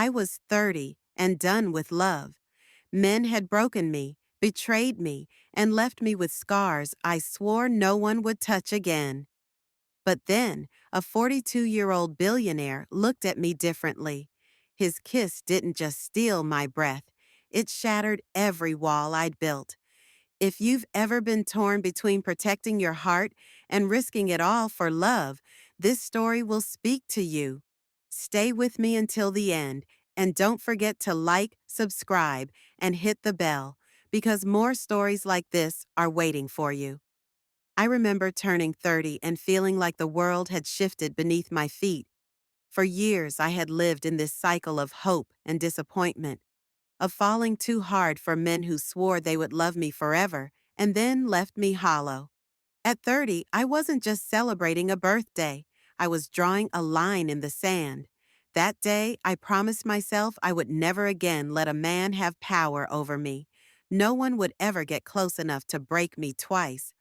I was 30 and done with love. Men had broken me, betrayed me, and left me with scars I swore no one would touch again. But then, a 42-year-old billionaire looked at me differently. His kiss didn't just steal my breath, it shattered every wall I'd built. If you've ever been torn between protecting your heart and risking it all for love, this story will speak to you. Stay with me until the end, and don't forget to like, subscribe, and hit the bell, because more stories like this are waiting for you. I remember turning 30 and feeling like the world had shifted beneath my feet. For years, I had lived in this cycle of hope and disappointment, of falling too hard for men who swore they would love me forever and then left me hollow. At 30, I wasn't just celebrating a birthday, I was drawing a line in the sand. That day, I promised myself I would never again let a man have power over me. No one would ever get close enough to break me twice.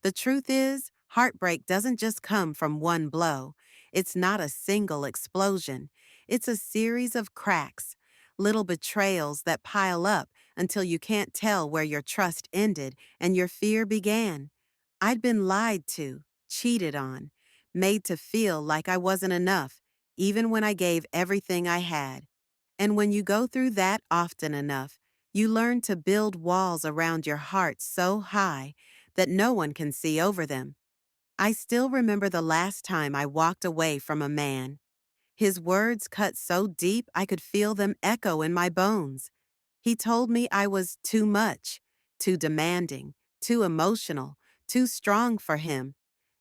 The truth is, heartbreak doesn't just come from one blow. It's not a single explosion. It's a series of cracks, little betrayals that pile up until you can't tell where your trust ended and your fear began. I'd been lied to, cheated on, made to feel like I wasn't enough, even when I gave everything I had. And when you go through that often enough, you learn to build walls around your heart so high that no one can see over them. I still remember the last time I walked away from a man. His words cut so deep I could feel them echo in my bones. He told me I was too much, too demanding, too emotional, too strong for him.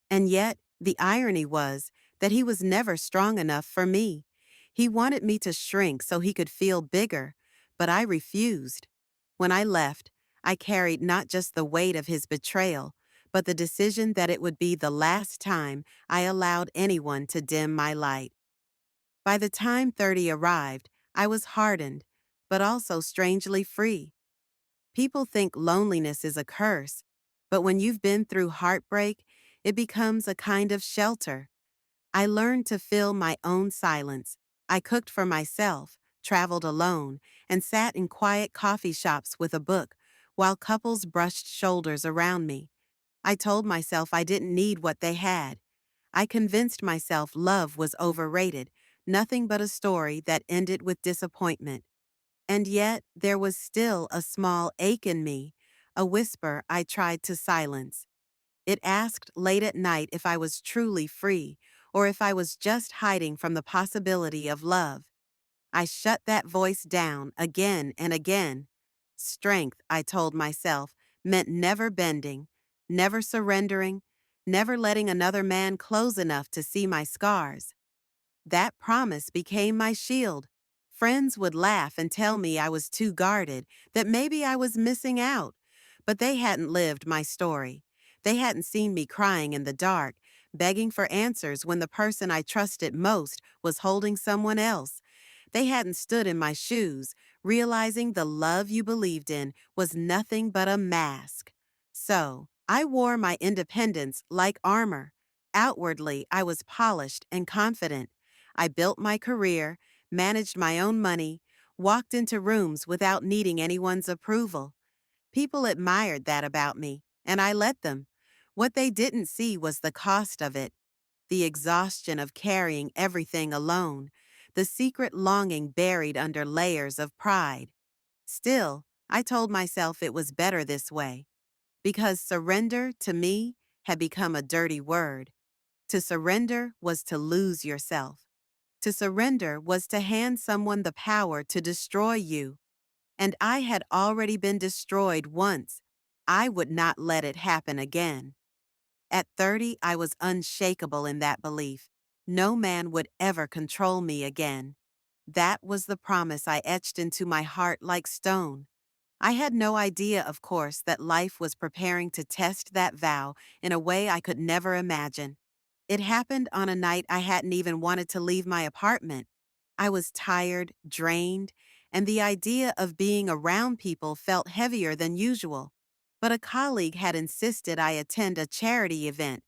And yet, the irony was that he was never strong enough for me. He wanted me to shrink so he could feel bigger, but I refused. When I left, I carried not just the weight of his betrayal, but the decision that it would be the last time I allowed anyone to dim my light. By the time 30 arrived, I was hardened, but also strangely free. People think loneliness is a curse, but when you've been through heartbreak, it becomes a kind of shelter. I learned to fill my own silence. I cooked for myself, traveled alone, and sat in quiet coffee shops with a book while couples brushed shoulders around me. I told myself I didn't need what they had. I convinced myself love was overrated, nothing but a story that ended with disappointment. And yet, there was still a small ache in me, a whisper I tried to silence. It asked late at night if I was truly free, or if I was just hiding from the possibility of love. I shut that voice down again and again. Strength, I told myself, meant never bending, never surrendering, never letting another man close enough to see my scars. That promise became my shield. Friends would laugh and tell me I was too guarded, that maybe I was missing out. But they hadn't lived my story. They hadn't seen me crying in the dark, begging for answers when the person I trusted most was holding someone else. They hadn't stood in my shoes, realizing the love you believed in was nothing but a mask. So, I wore my independence like armor. Outwardly, I was polished and confident. I built my career, managed my own money, walked into rooms without needing anyone's approval. People admired that about me, and I let them. What they didn't see was the cost of it, the exhaustion of carrying everything alone, the secret longing buried under layers of pride. Still, I told myself it was better this way, because surrender, to me, had become a dirty word. To surrender was to lose yourself. To surrender was to hand someone the power to destroy you. And I had already been destroyed once. I would not let it happen again. At 30, I was unshakable in that belief. No man would ever control me again. That was the promise I etched into my heart like stone. I had no idea, of course, that life was preparing to test that vow in a way I could never imagine. It happened on a night I hadn't even wanted to leave my apartment. I was tired, drained, and the idea of being around people felt heavier than usual. But a colleague had insisted I attend a charity event,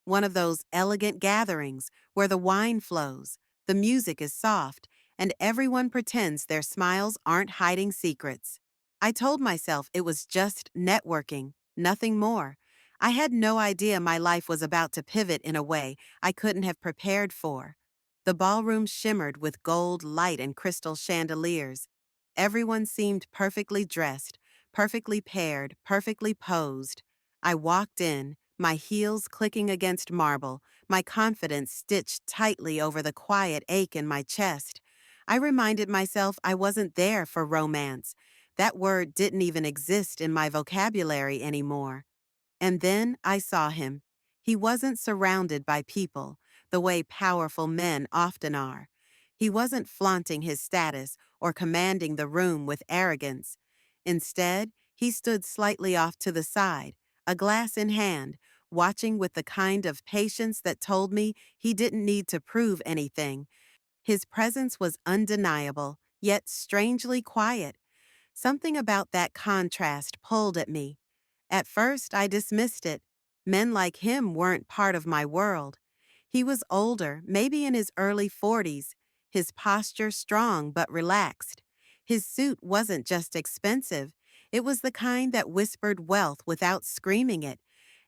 one of those elegant gatherings where the wine flows, the music is soft, and everyone pretends their smiles aren't hiding secrets. I told myself it was just networking, nothing more. I had no idea my life was about to pivot in a way I couldn't have prepared for. The ballroom shimmered with gold light and crystal chandeliers. Everyone seemed perfectly dressed, perfectly paired, perfectly posed. I walked in, my heels clicking against marble, my confidence stitched tightly over the quiet ache in my chest. I reminded myself I wasn't there for romance. That word didn't even exist in my vocabulary anymore. And then I saw him. He wasn't surrounded by people, the way powerful men often are. He wasn't flaunting his status or commanding the room with arrogance. Instead, he stood slightly off to the side, a glass in hand, watching with the kind of patience that told me he didn't need to prove anything. His presence was undeniable, yet strangely quiet. Something about that contrast pulled at me. At first, I dismissed it. Men like him weren't part of my world. He was older, maybe in his early 40s, his posture strong but relaxed. His suit wasn't just expensive, it was the kind that whispered wealth without screaming it.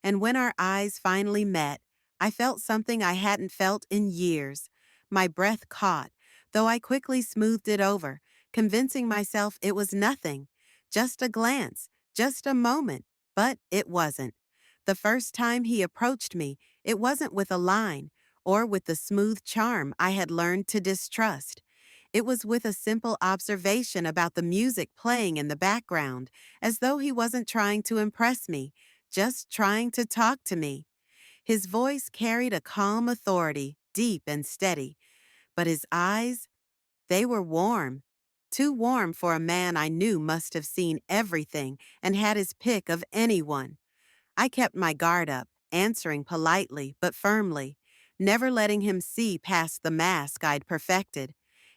And when our eyes finally met, I felt something I hadn't felt in years. My breath caught, though I quickly smoothed it over, convincing myself it was nothing. Just a glance, just a moment, but it wasn't. The first time he approached me, it wasn't with a line or with the smooth charm I had learned to distrust. It was with a simple observation about the music playing in the background, as though he wasn't trying to impress me, just trying to talk to me. His voice carried a calm authority, deep and steady, but his eyes, they were warm. Too warm for a man I knew must have seen everything and had his pick of anyone. I kept my guard up, answering politely but firmly, never letting him see past the mask I'd perfected.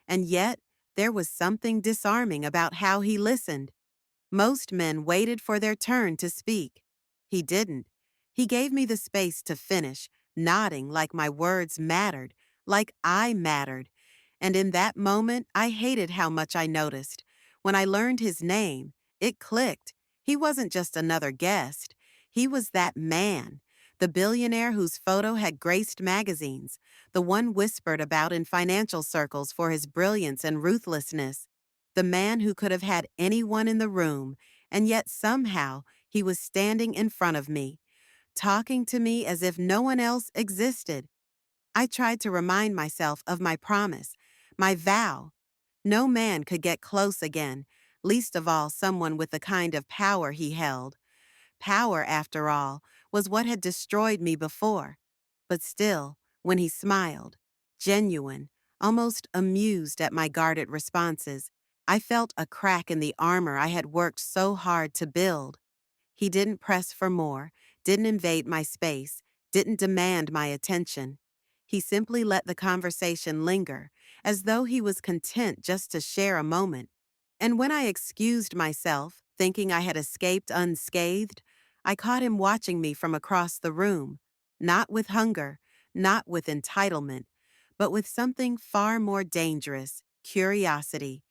And yet, there was something disarming about how he listened. Most men waited for their turn to speak. He didn't. He gave me the space to finish, nodding like my words mattered, like I mattered. And in that moment, I hated how much I noticed. When I learned his name, it clicked. He wasn't just another guest. He was that man, the billionaire whose photo had graced magazines, the one whispered about in financial circles for his brilliance and ruthlessness, the man who could have had anyone in the room, and yet somehow he was standing in front of me, talking to me as if no one else existed. I tried to remind myself of my promise, my vow. No man could get close again, least of all someone with the kind of power he held. Power, after all, was what had destroyed me before. But still, when he smiled, genuine, almost amused at my guarded responses, I felt a crack in the armor I had worked so hard to build. He didn't press for more, didn't invade my space, didn't demand my attention. He simply let the conversation linger, as though he was content just to share a moment. And when I excused myself, thinking I had escaped unscathed, I caught him watching me from across the room, not with hunger, not with entitlement, but with something far more dangerous, curiosity.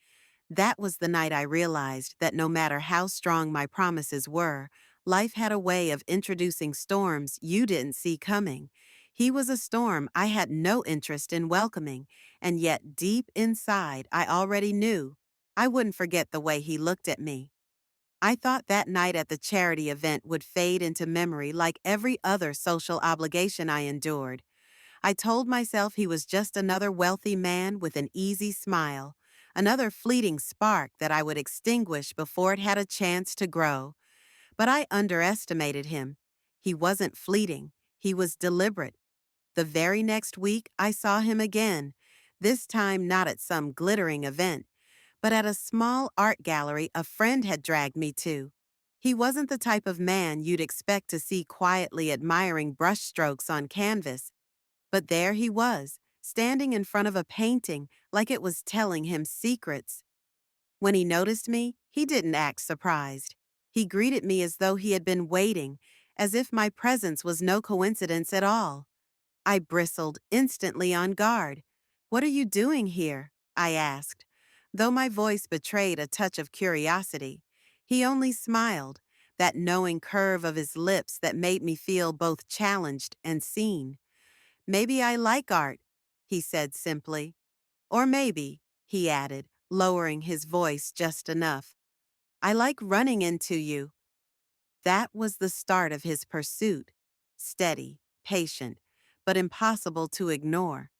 That was the night I realized that no matter how strong my promises were, life had a way of introducing storms you didn't see coming. He was a storm I had no interest in welcoming, and yet deep inside I already knew I wouldn't forget the way he looked at me. I thought that night at the charity event would fade into memory like every other social obligation I endured. I told myself he was just another wealthy man with an easy smile, another fleeting spark that I would extinguish before it had a chance to grow. But I underestimated him. He wasn't fleeting, he was deliberate. The very next week, I saw him again, this time not at some glittering event, but at a small art gallery a friend had dragged me to. He wasn't the type of man you'd expect to see quietly admiring brushstrokes on canvas. But there he was, standing in front of a painting like it was telling him secrets. When he noticed me, he didn't act surprised. He greeted me as though he had been waiting, as if my presence was no coincidence at all. I bristled, instantly on guard. "What are you doing here?" I asked. Though my voice betrayed a touch of curiosity, he only smiled, that knowing curve of his lips that made me feel both challenged and seen. Maybe I like art, he said simply. Or maybe, he added, lowering his voice just enough, I like running into you. That was the start of his pursuit. Steady, patient, but impossible to ignore.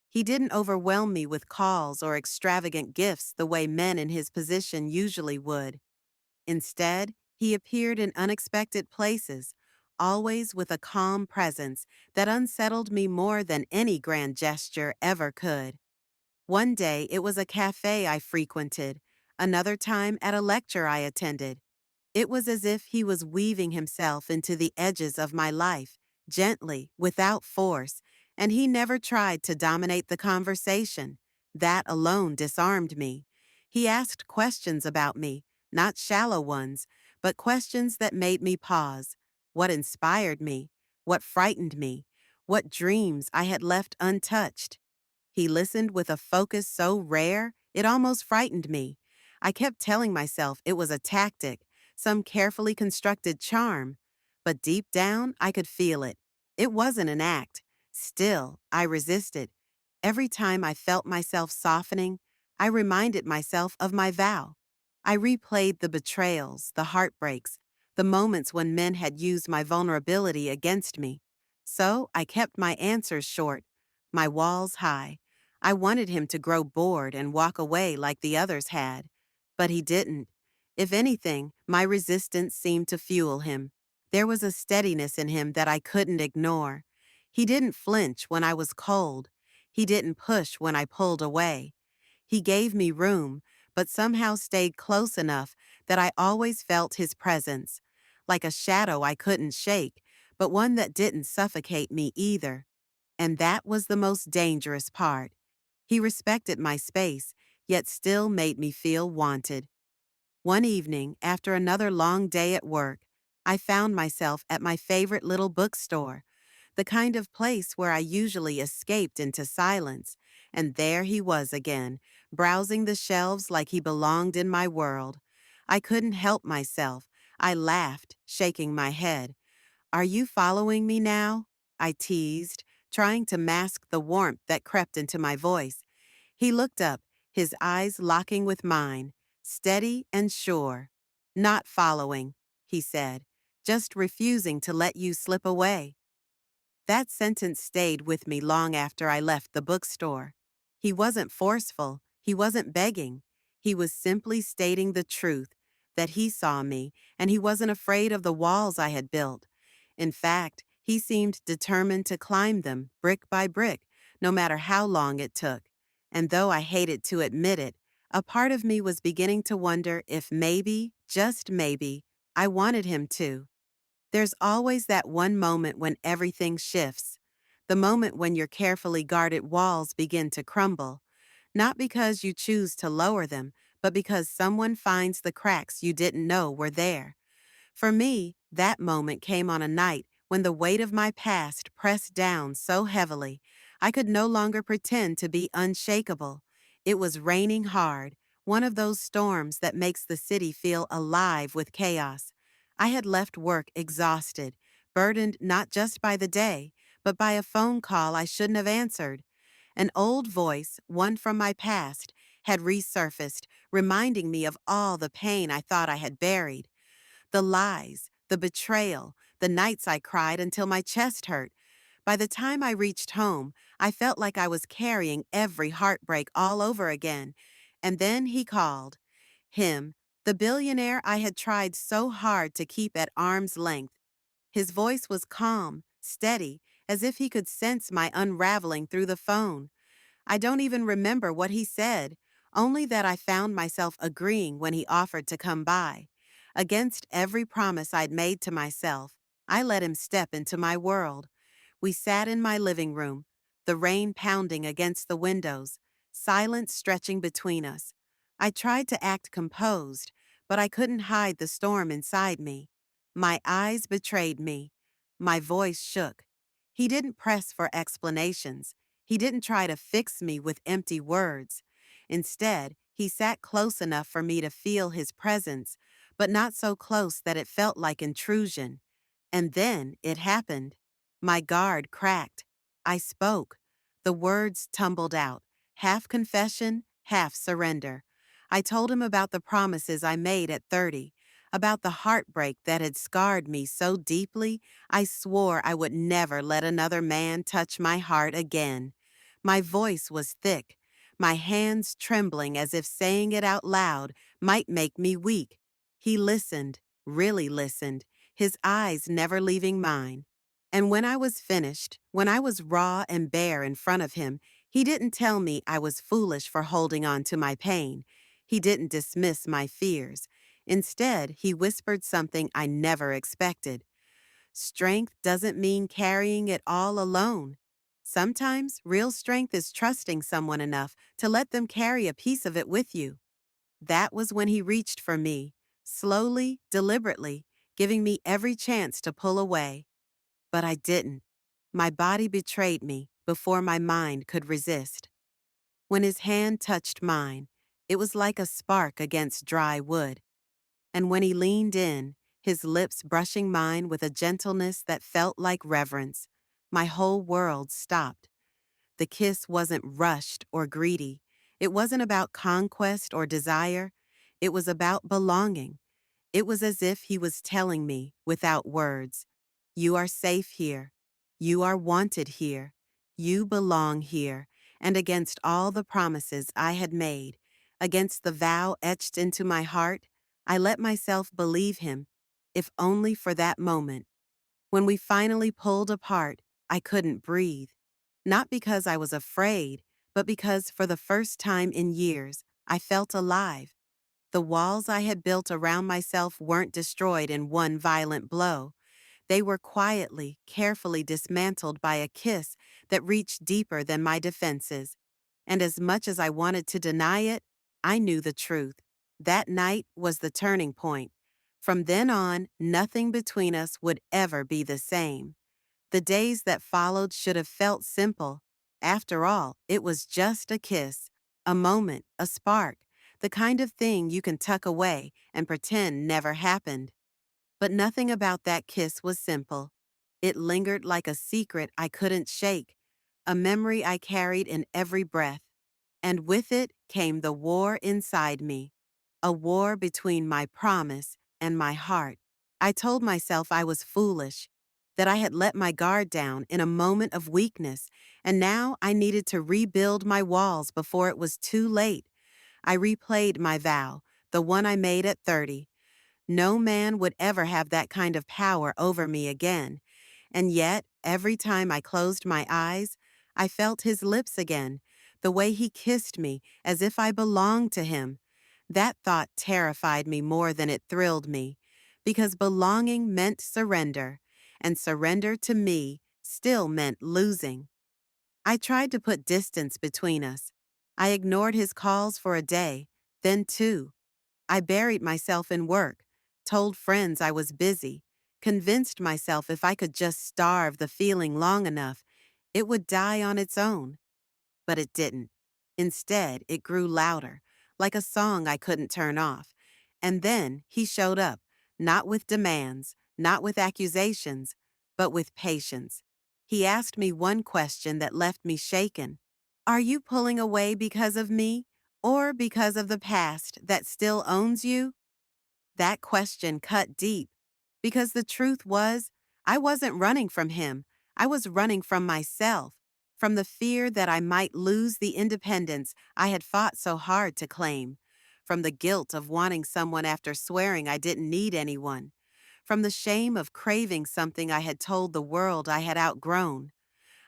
He didn't overwhelm me with calls or extravagant gifts the way men in his position usually would. Instead, he appeared in unexpected places, always with a calm presence that unsettled me more than any grand gesture ever could. One day it was a cafe I frequented, another time at a lecture I attended. It was as if he was weaving himself into the edges of my life, gently, without force, and he never tried to dominate the conversation. That alone disarmed me. He asked questions about me, not shallow ones, but questions that made me pause. What inspired me? What frightened me? What dreams I had left untouched? He listened with a focus so rare, it almost frightened me. I kept telling myself it was a tactic, some carefully constructed charm. But deep down, I could feel it. It wasn't an act. Still, I resisted. Every time I felt myself softening, I reminded myself of my vow. I replayed the betrayals, the heartbreaks, the moments when men had used my vulnerability against me. So I kept my answers short, my walls high. I wanted him to grow bored and walk away like the others had. But he didn't. If anything, my resistance seemed to fuel him. There was a steadiness in him that I couldn't ignore. He didn't flinch when I was cold. He didn't push when I pulled away. He gave me room, but somehow stayed close enough that I always felt his presence, like a shadow I couldn't shake, but one that didn't suffocate me either. And that was the most dangerous part. He respected my space, yet still made me feel wanted. One evening, after another long day at work, I found myself at my favorite little bookstore, the kind of place where I usually escaped into silence, and there he was again, browsing the shelves like he belonged in my world. I couldn't help myself. I laughed, shaking my head. Are you following me now? I teased, trying to mask the warmth that crept into my voice. He looked up, his eyes locking with mine, steady and sure. Not following, he said, just refusing to let you slip away. That sentence stayed with me long after I left the bookstore. He wasn't forceful, he wasn't begging. He was simply stating the truth, that he saw me, and he wasn't afraid of the walls I had built. In fact, he seemed determined to climb them, brick by brick, no matter how long it took. And though I hated to admit it, a part of me was beginning to wonder if maybe, just maybe, I wanted him to. There's always that one moment when everything shifts, the moment when your carefully guarded walls begin to crumble, not because you choose to lower them, but because someone finds the cracks you didn't know were there. For me, that moment came on a night when the weight of my past pressed down so heavily, I could no longer pretend to be unshakable. It was raining hard, one of those storms that makes the city feel alive with chaos. I had left work exhausted, burdened not just by the day, but by a phone call I shouldn't have answered. An old voice, one from my past, had resurfaced, reminding me of all the pain I thought I had buried. The lies, the betrayal, the nights I cried until my chest hurt. By the time I reached home, I felt like I was carrying every heartbreak all over again. And then he called. Him, the billionaire I had tried so hard to keep at arm's length. His voice was calm, steady, as if he could sense my unraveling through the phone. I don't even remember what he said, only that I found myself agreeing when he offered to come by. Against every promise I'd made to myself, I let him step into my world. We sat in my living room, the rain pounding against the windows, silence stretching between us. I tried to act composed, but I couldn't hide the storm inside me. My eyes betrayed me. My voice shook. He didn't press for explanations. He didn't try to fix me with empty words. Instead, he sat close enough for me to feel his presence, but not so close that it felt like intrusion. And then it happened. My guard cracked. I spoke. The words tumbled out, half confession, half surrender. I told him about the promises I made at 30, about the heartbreak that had scarred me so deeply I swore I would never let another man touch my heart again. My voice was thick, my hands trembling as if saying it out loud might make me weak. He listened, really listened, his eyes never leaving mine. And when I was finished, when I was raw and bare in front of him, he didn't tell me I was foolish for holding on to my pain. He didn't dismiss my fears. Instead, he whispered something I never expected. Strength doesn't mean carrying it all alone. Sometimes real strength is trusting someone enough to let them carry a piece of it with you. That was when he reached for me, slowly, deliberately, giving me every chance to pull away. But I didn't. My body betrayed me before my mind could resist. When his hand touched mine, it was like a spark against dry wood. And when he leaned in, his lips brushing mine with a gentleness that felt like reverence, my whole world stopped. The kiss wasn't rushed or greedy. It wasn't about conquest or desire. It was about belonging. It was as if he was telling me, without words, "You are safe here. You are wanted here. You belong here." And against all the promises I had made, against the vow etched into my heart, I let myself believe him, if only for that moment. When we finally pulled apart, I couldn't breathe. Not because I was afraid, but because for the first time in years, I felt alive. The walls I had built around myself weren't destroyed in one violent blow. They were quietly, carefully dismantled by a kiss that reached deeper than my defenses. And as much as I wanted to deny it, I knew the truth. That night was the turning point. From then on, nothing between us would ever be the same. The days that followed should have felt simple. After all, it was just a kiss, a moment, a spark, the kind of thing you can tuck away and pretend never happened. But nothing about that kiss was simple. It lingered like a secret I couldn't shake, a memory I carried in every breath. And with it came the war inside me, a war between my promise and my heart. I told myself I was foolish, that I had let my guard down in a moment of weakness, and now I needed to rebuild my walls before it was too late. I replayed my vow, the one I made at 30. No man would ever have that kind of power over me again. And yet, every time I closed my eyes, I felt his lips again, the way he kissed me, as if I belonged to him. That thought terrified me more than it thrilled me, because belonging meant surrender, and surrender to me still meant losing. I tried to put distance between us. I ignored his calls for a day, then two. I buried myself in work, told friends I was busy, convinced myself if I could just starve the feeling long enough, it would die on its own. But it didn't. Instead, it grew louder, like a song I couldn't turn off. And then he showed up, not with demands, not with accusations, but with patience. He asked me one question that left me shaken. "Are you pulling away because of me, or because of the past that still owns you?" That question cut deep, because the truth was, I wasn't running from him. I was running from myself, from the fear that I might lose the independence I had fought so hard to claim, from the guilt of wanting someone after swearing I didn't need anyone, from the shame of craving something I had told the world I had outgrown.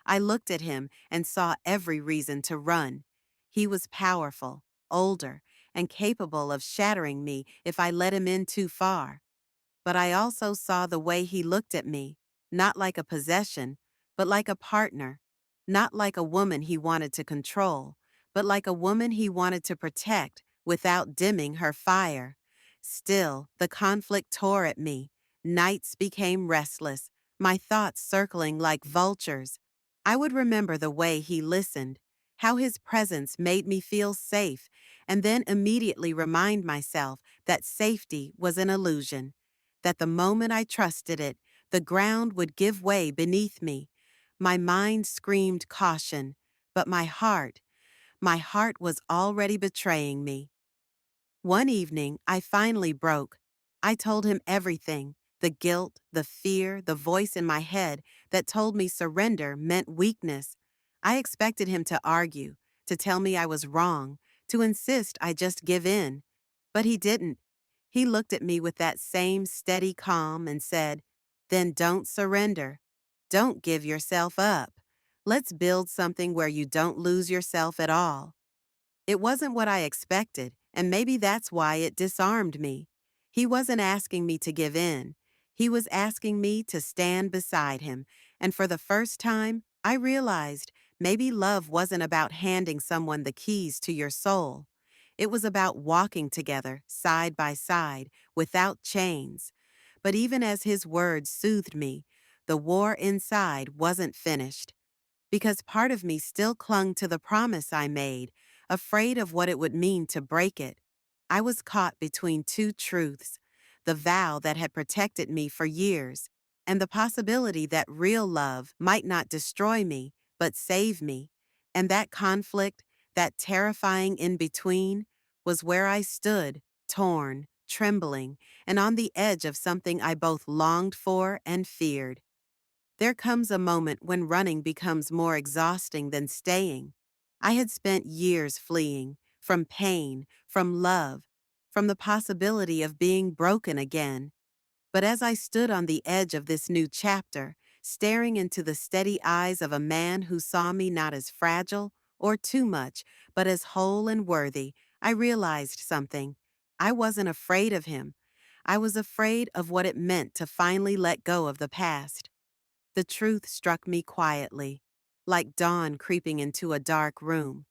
I looked at him and saw every reason to run. He was powerful, older, and capable of shattering me if I let him in too far. But I also saw the way he looked at me, not like a possession, but like a partner, not like a woman he wanted to control, but like a woman he wanted to protect without dimming her fire. Still, the conflict tore at me. Nights became restless, my thoughts circling like vultures. I would remember the way he listened, how his presence made me feel safe, and then immediately remind myself that safety was an illusion, that the moment I trusted it, the ground would give way beneath me. My mind screamed caution, but my heart was already betraying me. One evening, I finally broke. I told him everything, the guilt, the fear, the voice in my head that told me surrender meant weakness. I expected him to argue, to tell me I was wrong, to insist I just give in. But he didn't. He looked at me with that same steady calm and said, "Then don't surrender. Don't give yourself up. Let's build something where you don't lose yourself at all." It wasn't what I expected, and maybe that's why it disarmed me. He wasn't asking me to give in. He was asking me to stand beside him, and for the first time, I realized maybe love wasn't about handing someone the keys to your soul. It was about walking together, side by side, without chains. But even as his words soothed me, the war inside wasn't finished because part of me still clung to the promise I made, afraid of what it would mean to break it. I was caught between two truths: the vow that had protected me for years, and the possibility that real love might not destroy me, but save me. And that conflict, that terrifying in between, was where I stood, torn, trembling, and on the edge of something I both longed for and feared. There comes a moment when running becomes more exhausting than staying. I had spent years fleeing from pain, from love, from the possibility of being broken again. But as I stood on the edge of this new chapter, staring into the steady eyes of a man who saw me not as fragile or too much, but as whole and worthy, I realized something. I wasn't afraid of him. I was afraid of what it meant to finally let go of the past. The truth struck me quietly, like dawn creeping into a dark room.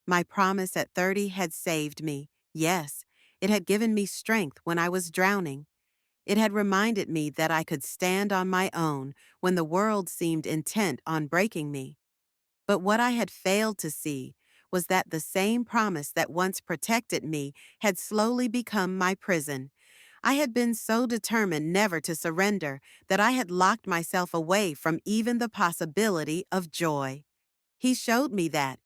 My promise at 30 had saved me. Yes, it had given me strength when I was drowning. It had reminded me that I could stand on my own when the world seemed intent on breaking me. But what I had failed to see was that the same promise that once protected me had slowly become my prison. I had been so determined never to surrender that I had locked myself away from even the possibility of joy. He showed me that,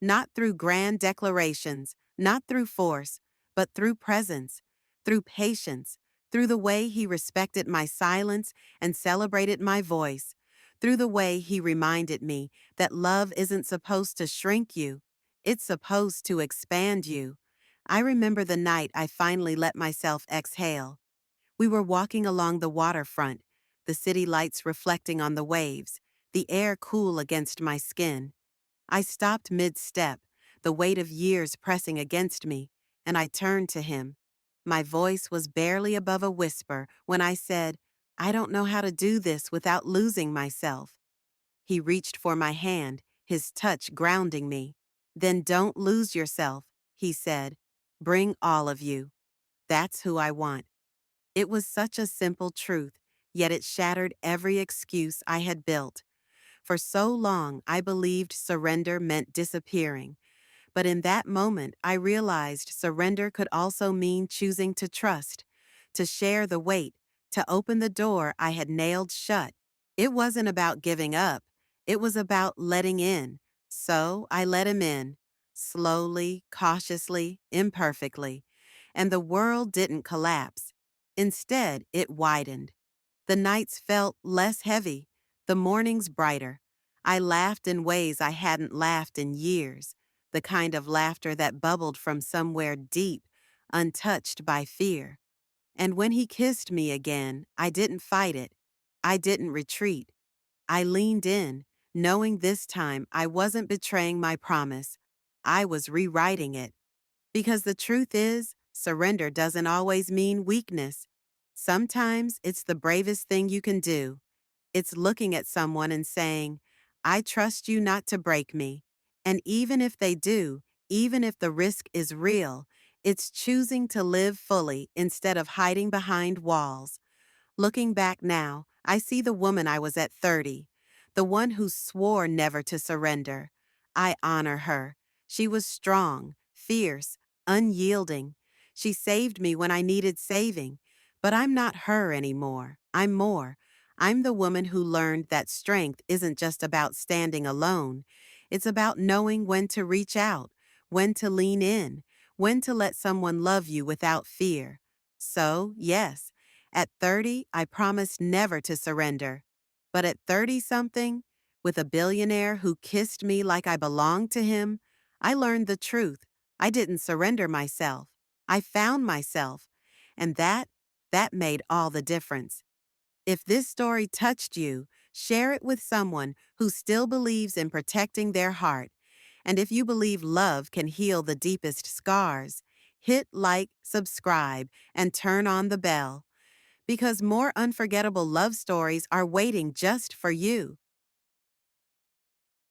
not through grand declarations, not through force, but through presence, through patience, through the way he respected my silence and celebrated my voice, through the way he reminded me that love isn't supposed to shrink you, it's supposed to expand you. I remember the night I finally let myself exhale. We were walking along the waterfront, the city lights reflecting on the waves, the air cool against my skin. I stopped mid-step, the weight of years pressing against me, and I turned to him. My voice was barely above a whisper when I said, "I don't know how to do this without losing myself." He reached for my hand, his touch grounding me. "Then don't lose yourself," he said. "Bring all of you. That's who I want." It was such a simple truth, yet it shattered every excuse I had built. For so long, I believed surrender meant disappearing. But in that moment, I realized surrender could also mean choosing to trust, to share the weight, to open the door I had nailed shut. It wasn't about giving up. It was about letting in. So I let him in, slowly, cautiously, imperfectly. And the world didn't collapse. Instead, it widened. The nights felt less heavy, the mornings brighter. I laughed in ways I hadn't laughed in years, the kind of laughter that bubbled from somewhere deep, untouched by fear. And when he kissed me again, I didn't fight it. I didn't retreat. I leaned in, knowing this time I wasn't betraying my promise. I was rewriting it. Because the truth is, surrender doesn't always mean weakness. Sometimes it's the bravest thing you can do. It's looking at someone and saying, "I trust you not to break me." And even if they do, even if the risk is real, it's choosing to live fully instead of hiding behind walls. Looking back now, I see the woman I was at 30, the one who swore never to surrender. I honor her. She was strong, fierce, unyielding. She saved me when I needed saving. But I'm not her anymore. I'm more. I'm the woman who learned that strength isn't just about standing alone. It's about knowing when to reach out, when to lean in, when to let someone love you without fear. So, yes, at 30, I promised never to surrender. But at 30 something, with a billionaire who kissed me like I belonged to him, I learned the truth. I didn't surrender myself. I found myself. And that made all the difference. If this story touched you, share it with someone who still believes in protecting their heart. And if you believe love can heal the deepest scars, hit like, subscribe, and turn on the bell. Because more unforgettable love stories are waiting just for you.